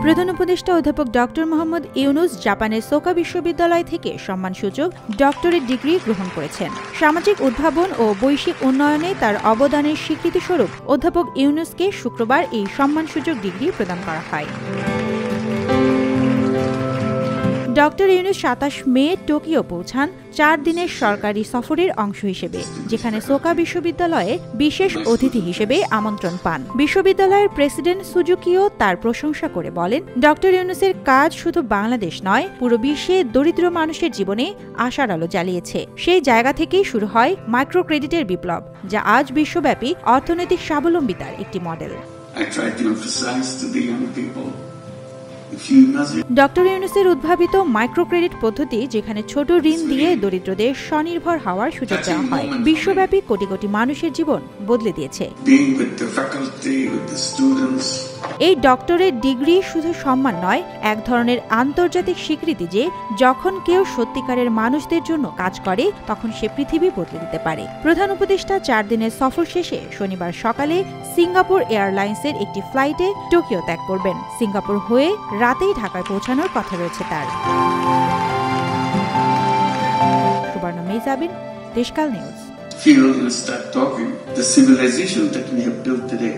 প্রধান উপদেষ্টা অধ্যাপক ডক্টর মোহাম্মদ ইউনুস জাপানের সোকা বিশ্ববিদ্যালয় থেকে সম্মানসূচক ডক্টরেট ডিগ্রি গ্রহণ করেছেন। সামাজিক উদ্ভাবন ও বৈশ্বিক উন্নয়নে তার অবদানের স্বীকৃতিস্বরূপ অধ্যাপক ইউনুসকে শুক্রবার এই সম্মানসূচক ডিগ্রি প্রদান করা হয়। ডক্টর ইউনুস ২৭ মে টোকিও পৌঁছান ৪ দিনের সরকারি সফরের অংশ হিসেবে, যেখানে সোকা বিশ্ববিদ্যালয়ে বিশেষ অতিথি হিসেবে আমন্ত্রণ পান। বিশ্ববিদ্যালয়ের প্রেসিডেন্ট সুজুকিও তার প্রশংসা করে বলেন, ডক্টর ইউনুসের কাজ শুধু বাংলাদেশ নয়, পুরো বিশ্বে দরিদ্র মানুষের জীবনে আশার আলো জ্বালিয়েছে। সেই জায়গা থেকেই শুরু হয় মাইক্রো ক্রেডিটের বিপ্লব, যা আজ বিশ্বব্যাপী অর্থনৈতিক স্বাবলম্বিতার একটি মডেল। ডক্টর ইউনুসের উদ্ভাবিত মাইক্রো ক্রেডিট পদ্ধতি, যেখানে ছোট ঋণ দিয়ে দরিদ্রদের স্বনির্ভর হওয়ার সুযোগ দেওয়া হয়, বিশ্বব্যাপী কোটি কোটি মানুষের জীবন বদলে দিয়েছে। এই ডক্টরেট ডিগ্রি শুধু সম্মান নয়, এক ধরনের আন্তর্জাতিক স্বীকৃতি যে যখন কেউ সত্যিকারের মানুষদের জন্য কাজ করে, তখন সে পৃথিবী বদলে দিতে পারে। প্রধান উপদেষ্টা ৪ দিনের সফর শেষে শনিবার সকালে সিঙ্গাপুর এয়ারলাইন্সের একটি ফ্লাইটে টোকিও ত্যাগ করবেন। সিঙ্গাপুর হয়ে রাতেই ঢাকায় পৌঁছানোর কথা রয়েছে তার। Subarna Mehjabin, Deshkal news. Feel and start talking. The civilization that we have built today